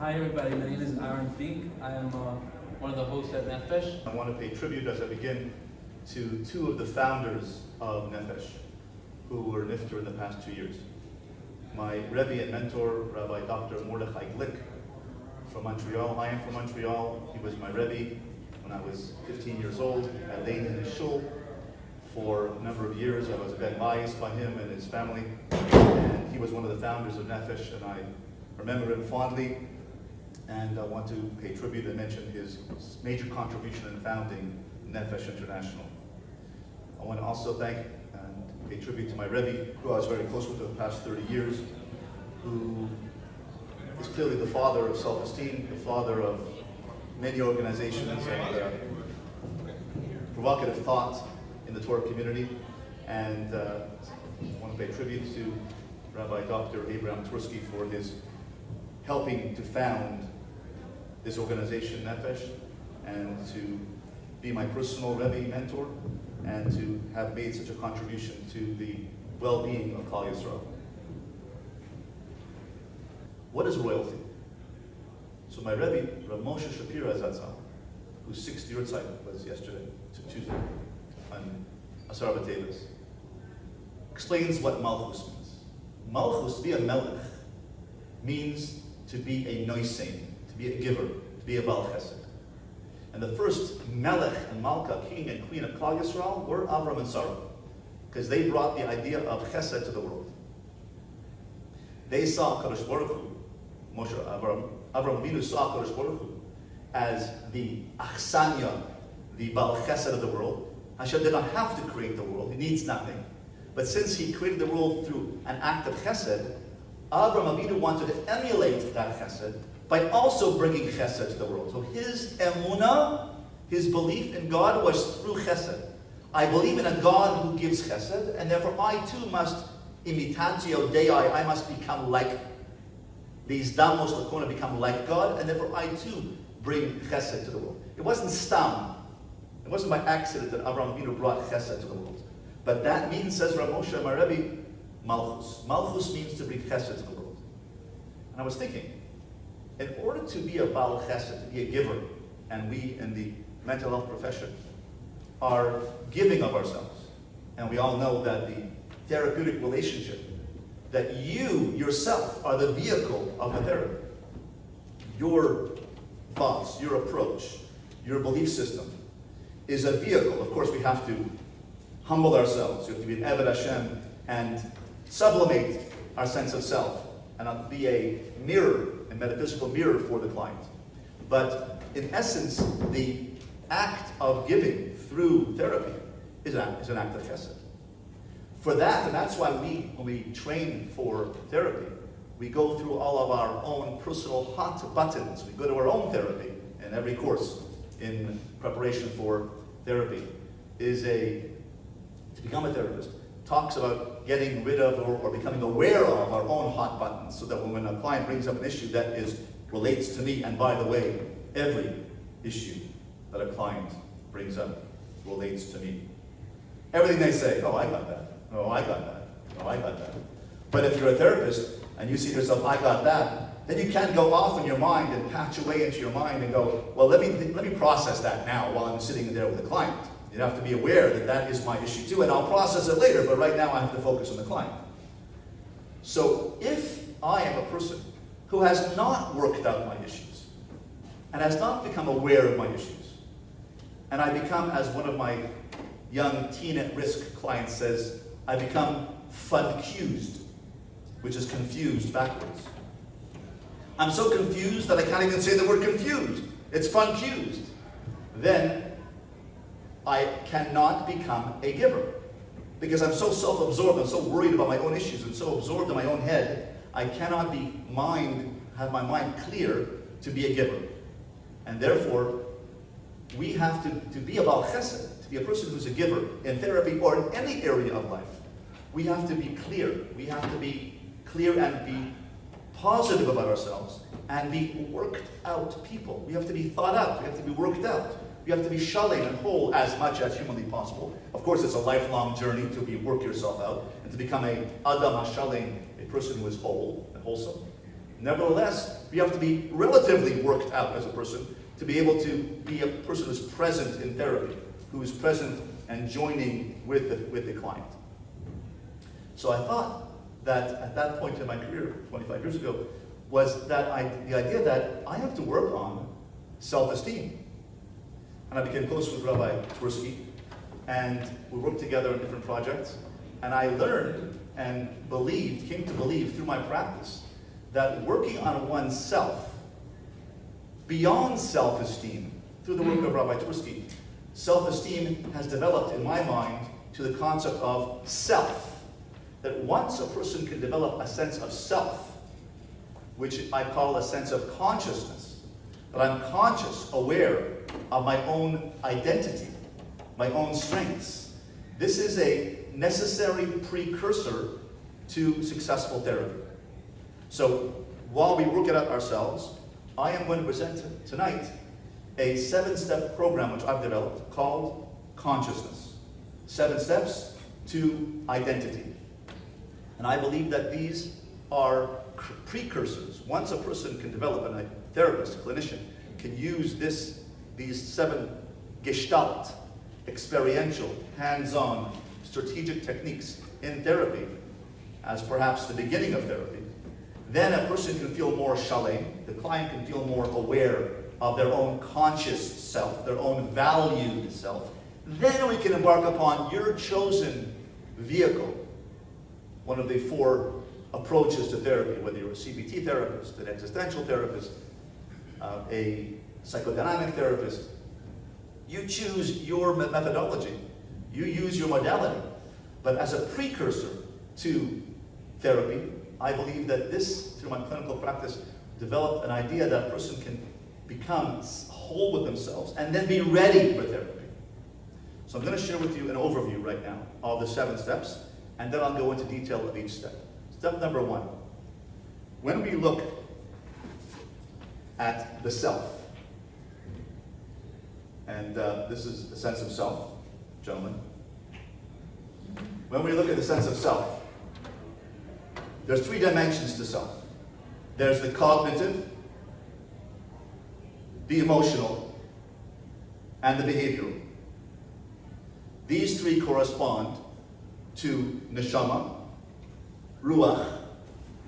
Hi everybody, my name is Aaron Fink. I am one of the hosts at Nefesh. I want to pay tribute as I begin to two of the founders of Nefesh, who were nifter in the past 2 years. My Rebbe and mentor, Rabbi Dr. Mordechai Glick from Montreal. I am from Montreal. He was my Rebbe when I was 15 years old. I laid in his shul for a number of years. I was ben biased by him and his family. And he was one of the founders of Nefesh, and I remember him fondly. And I want to pay tribute and mention his major contribution in founding Nefesh International. I want to also thank and pay tribute to my Rebbe, who I was very close with for the past 30 years, who is clearly the father of self-esteem, the father of many organizations and provocative thought in the Torah community. And I want to pay tribute to Rabbi Dr. Abraham Tursky for his helping to found this organization, Nefesh, and to be my personal Rebbe mentor, and to have made such a contribution to the well-being of Klal Yisroel. What is royalty? So my Rebbe, Rav Moshe Shapira Zatzal, whose 6th year was yesterday, Tuesday, on Asar B'Teves, explains what Malchus means. Malchus, to be a melech, means to be a noisein, to be a giver, to be a Baal Chesed. And the first Melech and Malka, king and queen of Klal Yisrael, were Avram and Sarah, because they brought the idea of Chesed to the world. They saw Kadosh Baruch Hu, Avram Avinu saw Kadosh Baruch Hu as the Achsanya, the Baal Chesed of the world. Hashem did not have to create the world; He needs nothing. But since He created the world through an act of Chesed, Avram Avinu wanted to emulate that Chesed by also bringing Chesed to the world. So his emunah, his belief in God, was through Chesed. I believe in a God who gives Chesed, and therefore I too must, imitatio Dei, I must become like these damos lakona, become like God, and therefore I too bring Chesed to the world. It wasn't stam. It wasn't by accident that Avram Avinu brought Chesed to the world. But that means, says Rav Moshe, my Rebbe, Malchus. Malchus means to bring Chesed to the world. And I was thinking, in order to be a Baal Chesed, to be a giver, and we in the mental health profession are giving of ourselves, and we all know that the therapeutic relationship, that you yourself are the vehicle of the therapy. Your thoughts, your approach, your belief system is a vehicle. Of course, we have to humble ourselves. We have to be an Eved Hashem and sublimate our sense of self and be a mirror, a metaphysical mirror for the client. But in essence, the act of giving through therapy is an act of chesed. For that, and that's why when we train for therapy, we go through all of our own personal hot buttons. We go to our own therapy, and every course in preparation for therapy to become a therapist, talks about getting rid of or becoming aware of our own hot buttons, so that when a client brings up an issue that relates to me, and by the way, every issue that a client brings up relates to me. Everything they say, oh, I got that. Oh, I got that. Oh, I got that. But if you're a therapist and you see to yourself, I got that, then you can't go off in your mind and patch away into your mind and go, well, let me process that now while I'm sitting there with the client. You have to be aware that that is my issue too, and I'll process it later, but right now I have to focus on the client. So if I am a person who has not worked out my issues, and has not become aware of my issues, and I become, as one of my young teen at-risk clients says, I become fun-cused, which is confused backwards. I'm so confused that I can't even say the word confused. It's fun-cused. Then I cannot become a giver. Because I'm so self-absorbed, I'm so worried about my own issues, and so absorbed in my own head, I cannot have my mind clear to be a giver. And therefore, we have to be a Baal Chesed, to be a person who's a giver in therapy or in any area of life. We have to be clear. We have to be clear and be positive about ourselves and be worked out people. We have to be thought out. We have to be worked out. We have to be shalom and whole as much as humanly possible. Of course, it's a lifelong journey to work yourself out and to become a Adam HaShalom, a person who is whole and wholesome. Nevertheless, you have to be relatively worked out as a person to be able to be a person who's present in therapy, who is present and joining with the client. So I thought that at that point in my career, 25 years ago, was that the idea that I have to work on self-esteem. And I became close with Rabbi Twersky, and we worked together on different projects. And I learned and came to believe through my practice, that working on oneself, beyond self-esteem, through the work of Rabbi Twersky, self-esteem has developed in my mind to the concept of self. That once a person can develop a sense of self, which I call a sense of consciousness, that I'm conscious, aware of my own identity, my own strengths. This is a necessary precursor to successful therapy. So while we work it out ourselves, I am going to present tonight a 7-step program which I've developed called Consciousness. 7 steps to identity. And I believe that these are precursors. Once a person can develop, and a therapist, a clinician, can use these 7 gestalt, experiential, hands-on, strategic techniques in therapy as perhaps the beginning of therapy, then a person can feel more shalem, the client can feel more aware of their own conscious self, their own valued self. Then we can embark upon your chosen vehicle, one of the 4 approaches to therapy, whether you're a CBT therapist, an existential therapist, a psychodynamic therapist. You choose your methodology, you use your modality. But as a precursor to therapy, I believe that this, through my clinical practice, developed an idea that a person can become whole with themselves and then be ready for therapy. So I'm going to share with you an overview right now of the 7 steps, and then I'll go into detail of each step. Step number 1. When we look at the self, and this is the sense of self, gentlemen. When we look at the sense of self, there's 3 dimensions to self. There's the cognitive, the emotional, and the behavioral. These 3 correspond to neshama, ruach,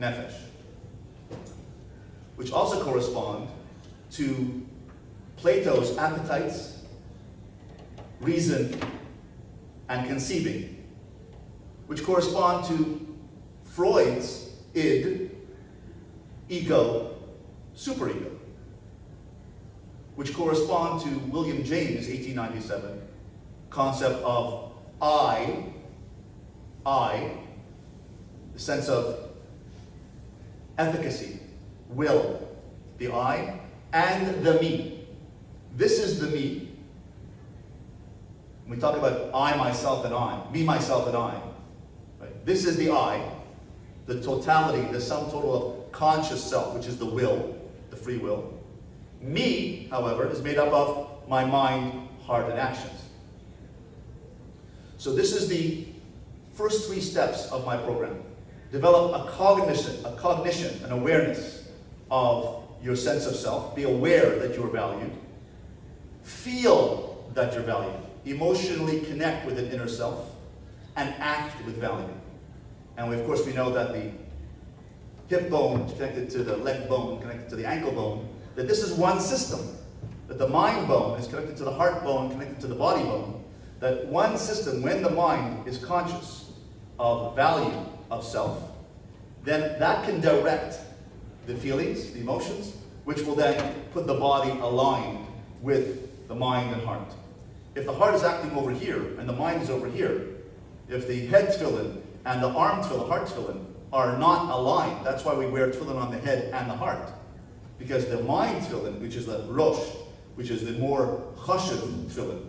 nefesh, which also correspond to Plato's appetites, reason, and conceiving, which correspond to Freud's id, ego, superego, which correspond to William James' 1897 concept of I, the sense of efficacy, will, the I, and the me. This is the me. When we talk about I, myself, and I, me, myself, and I, right? This is the I, the totality, the sum total of conscious self, which is the will, the free will. Me, however, is made up of my mind, heart, and actions. So this is the first 3 steps of my program. Develop a cognition, an awareness of your sense of self. Be aware that you're valued. Feel that you're valued. Emotionally connect with an inner self and act with value. And of course we know that the hip bone is connected to the leg bone, connected to the ankle bone, that this is one system. That the mind bone is connected to the heart bone, connected to the body bone. That one system, when the mind is conscious of value of self, then that can direct the feelings, the emotions, which will then put the body aligned with the mind and heart. If the heart is acting over here and the mind is over here, if the head tefillin and the arm tefillin, heart tefillin, are not aligned, that's why we wear tefillin on the head and the heart. Because the mind tefillin, which is the rosh, which is the more chashuv tefillin,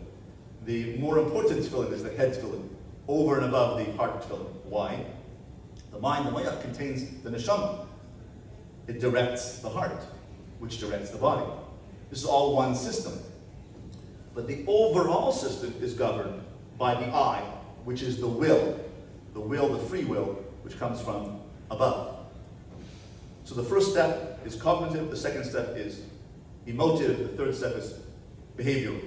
the more important tefillin is the head tefillin, over and above the heart tefillin. Why? The mind, the mayach, contains the neshama. It directs the heart, which directs the body. This is all one system. But the overall system is governed by the I, which is the will, the free will, which comes from above. So the first step is cognitive, the second step is emotive, the third step is behavioral.